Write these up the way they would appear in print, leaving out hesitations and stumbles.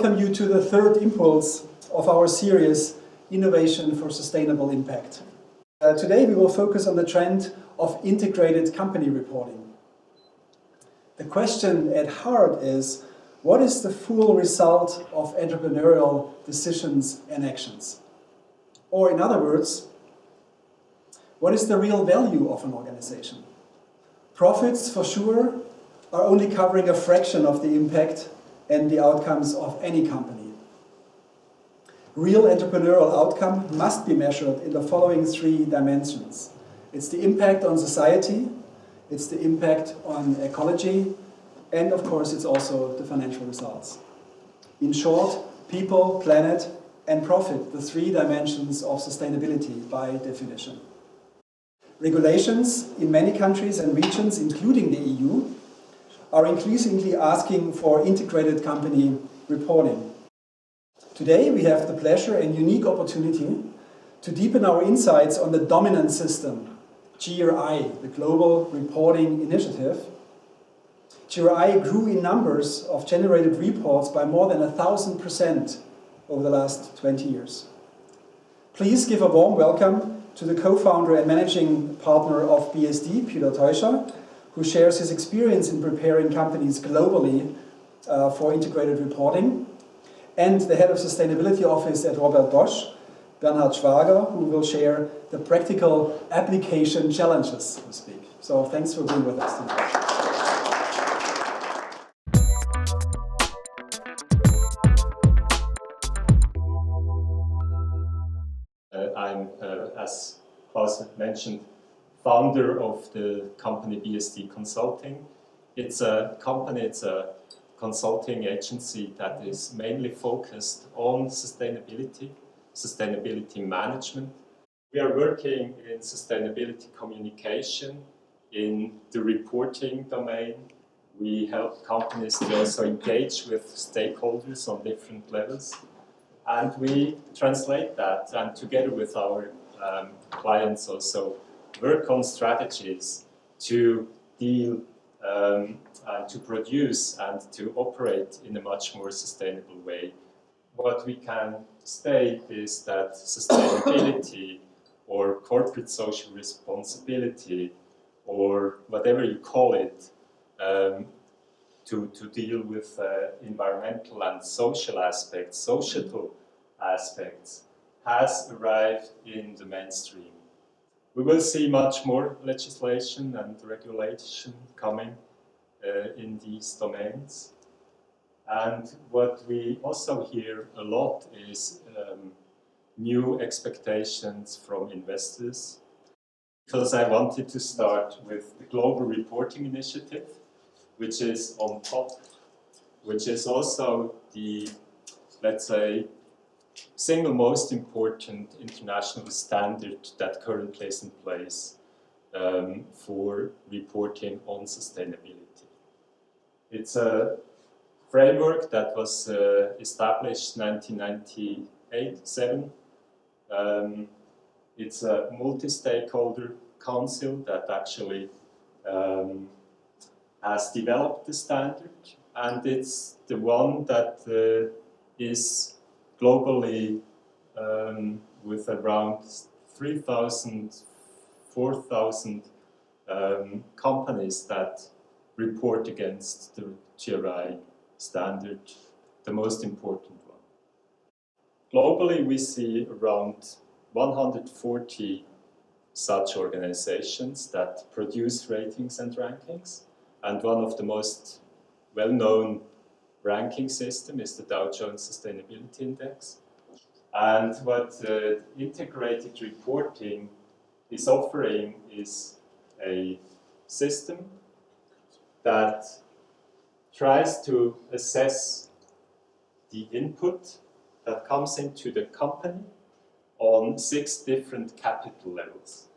welcome you to the third impulse of our series, Innovation for Sustainable Impact. Today we will focus on the trend of integrated company reporting. The question at heart is, what is the full result of entrepreneurial decisions and actions? Or in other words, what is the real value of an organization? Profits, for sure, are only covering a fraction of the impact and the outcomes of any company. Real entrepreneurial outcome must be measured in the following three dimensions. It's the impact on society, it's the impact on ecology, and of course it's also the financial results. In short, people, planet, and profit, the three dimensions of sustainability by definition. Regulations in many countries and regions, including the EU, are increasingly asking for integrated company reporting. Today we have the pleasure and unique opportunity to deepen our insights on the dominant system, GRI, the Global Reporting Initiative. GRI grew in numbers of generated reports by more than 1,000% over the last 20 years. Please give a warm welcome to the co-founder and managing partner of BSD, Peter Teuscher, who shares his experience in preparing companies globally for integrated reporting, and the head of sustainability office at Robert Bosch, Bernhard Schwager, who will share the practical application challenges, so to speak. So thanks for being with us tonight. I'm, as Klaus mentioned, founder of the company BSD Consulting. It's a consulting agency that is mainly focused on sustainability management. We are working in sustainability communication, in the reporting domain. We help companies to also engage with stakeholders on different levels. And we translate that, and together with our clients also work on strategies to deal and to produce and to operate in a much more sustainable way. What we can state is that sustainability or corporate social responsibility, or whatever you call it, to deal with environmental and social aspects, societal aspects, has arrived in the mainstream. We will see much more legislation and regulation coming in these domains. And what we also hear a lot is new expectations from investors. Because I wanted to start with the Global Reporting Initiative, which is on top, which is also the, let's say, single most important international standard that currently is in place for reporting on sustainability. It's a framework that was established in 1998-7. It's a multi-stakeholder council that actually has developed the standard, and it's the one that is globally with around 3,000, 4,000 companies that report against the GRI standard, the most important one. Globally, we see around 140 such organizations that produce ratings and rankings, and one of the most well-known ranking system is the Dow Jones Sustainability Index. And what integrated reporting is offering is a system that tries to assess the input that comes into the company on 6 different capital levels.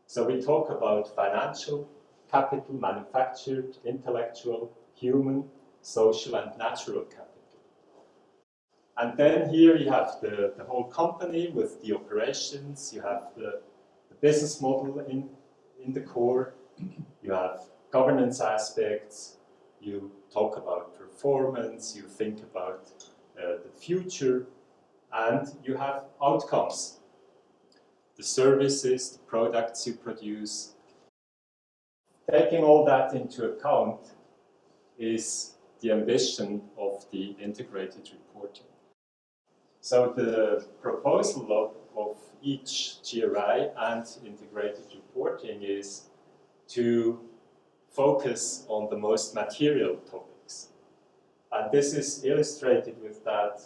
So we talk about financial capital, manufactured, intellectual, human, social and natural capital. And then here you have the whole company with the operations, you have the business model in the core, you have governance aspects, you talk about performance, you think about the future, and you have outcomes. The services, the products you produce. Taking all that into account is the ambition of the integrated reporting. So the proposal of each GRI and integrated reporting is to focus on the most material topics. And this is illustrated with that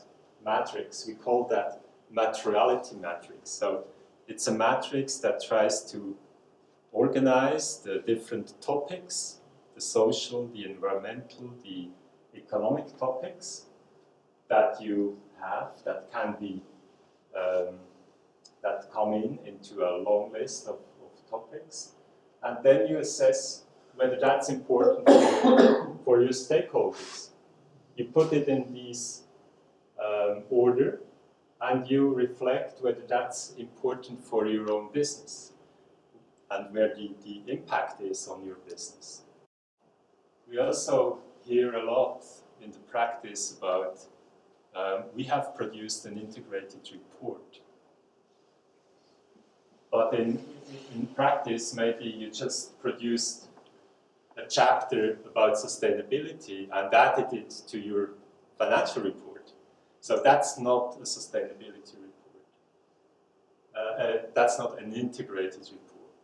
matrix. We call that materiality matrix. So it's a matrix that tries to organize the different topics, the social, the environmental, the economic topics that you have, that can be, that come into a long list of topics. And then you assess whether that's important for your stakeholders. You put it in these order, and you reflect whether that's important for your own business and where the impact is on your business. We also hear a lot in the practice about we have produced an integrated report. But in practice, maybe you just produced a chapter about sustainability and added it to your financial report. So that's not a sustainability report. That's not an integrated report.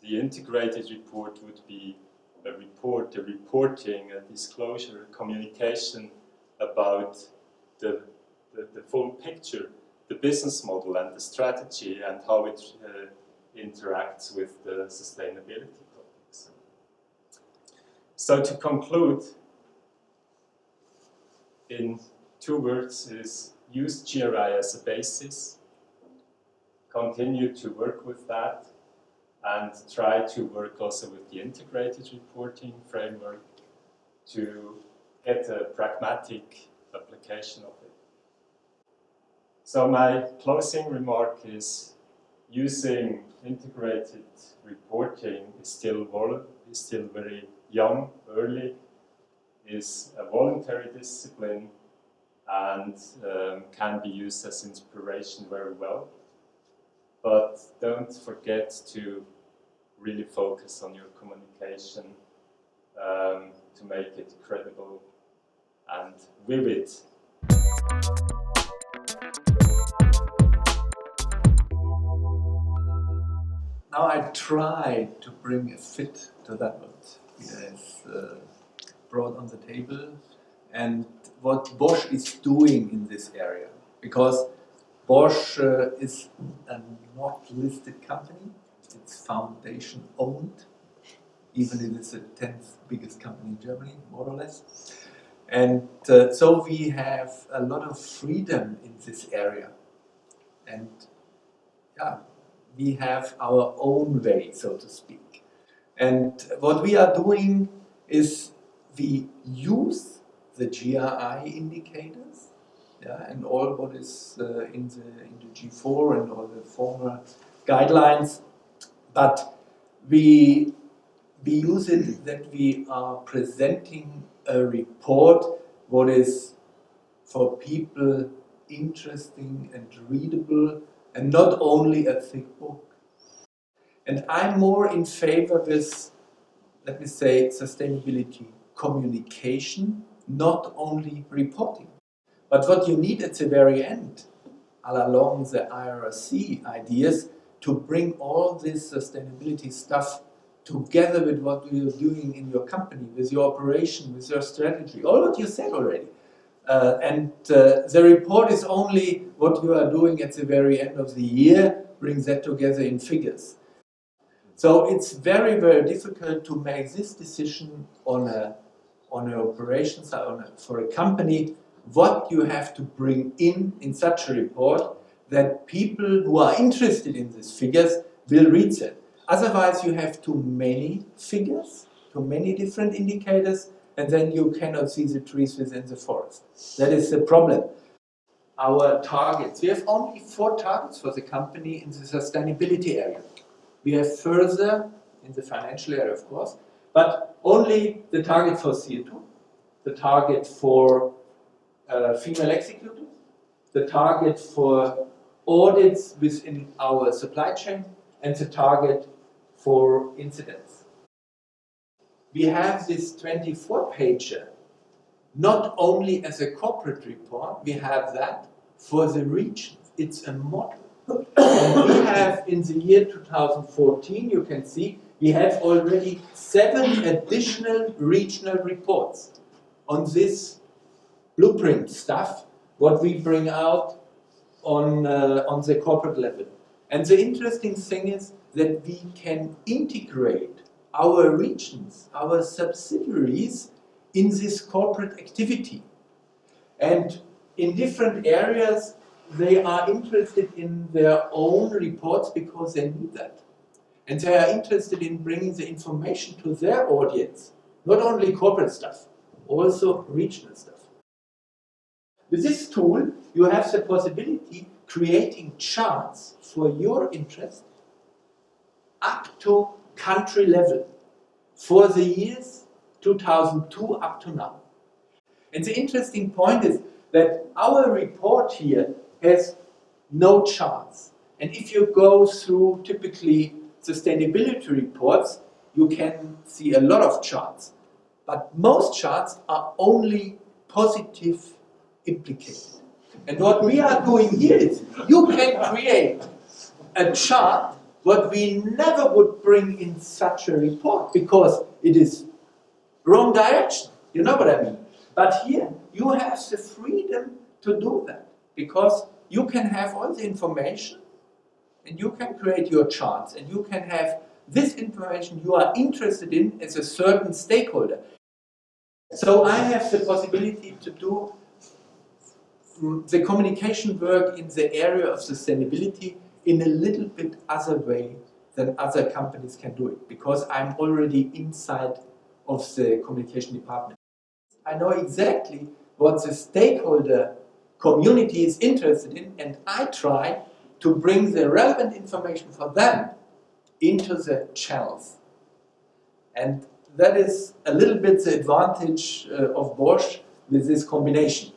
The integrated report would be a report, a reporting, a disclosure, a communication about the full picture, the business model and the strategy and how it interacts with the sustainability topics. So to conclude, in 2 words, is use GRI as a basis, continue to work with that, and try to work also with the integrated reporting framework to get a pragmatic application of it. So my closing remark is using integrated reporting is still very young, early, is a voluntary discipline and can be used as inspiration very well. But don't forget to really focus on your communication to make it credible and vivid. Now I try to bring a fit to that what he has brought on the table and what Bosch is doing in this area. Because Bosch is a not listed company, it's foundation owned, even if it's the 10th biggest company in Germany, more or less. And so we have a lot of freedom in this area. And yeah, we have our own way, so to speak. And what we are doing is we use the GRI indicators, yeah, and all what is in the G4 and all the former guidelines, but we use it that we are presenting a report what is for people interesting and readable and not only a thick book. And I'm more in favor with, let me say, sustainability communication, not only reporting. But what you need at the very end, along the IRC ideas, to bring all this sustainability stuff together with what you're doing in your company, with your operation, with your strategy, all what you said already. The report is only what you are doing at the very end of the year, brings that together in figures. So it's very, very difficult to make this decision on an operation side, for a company, what you have to bring in such a report that people who are interested in these figures will read them. Otherwise, you have too many figures, too many different indicators, and then you cannot see the trees within the forest. That is the problem. Our targets, we have only 4 targets for the company in the sustainability area. We have further in the financial area, of course, but only the target for CO2, the target for female executives, the target for audits within our supply chain, and the target for incidents. We have this 24-pager not only as a corporate report, we have that for the regions. It's a model. And we have, in the year 2014, you can see, we have already 7 additional regional reports on this blueprint stuff, what we bring out on the corporate level. And the interesting thing is that we can integrate our regions, our subsidiaries in this corporate activity. And in different areas, they are interested in their own reports because they need that. And they are interested in bringing the information to their audience, not only corporate stuff, also regional stuff. With this tool, you have the possibility creating charts for your interest up to country level for the years 2002 up to now. And the interesting point is that our report here has no charts. And if you go through typically sustainability reports, you can see a lot of charts. But most charts are only positive implicated. And what we are doing here is you can create a chart what we never would bring in such a report because it is wrong direction. You know what I mean? But here you have the freedom to do that because you can have all the information and you can create your charts and you can have this information you are interested in as a certain stakeholder. So I have the possibility to do the communication work in the area of sustainability in a little bit other way than other companies can do it because I'm already inside of the communication department. I know exactly what the stakeholder community is interested in and I try to bring the relevant information for them into the channels. And that is a little bit the advantage of Bosch with this combination.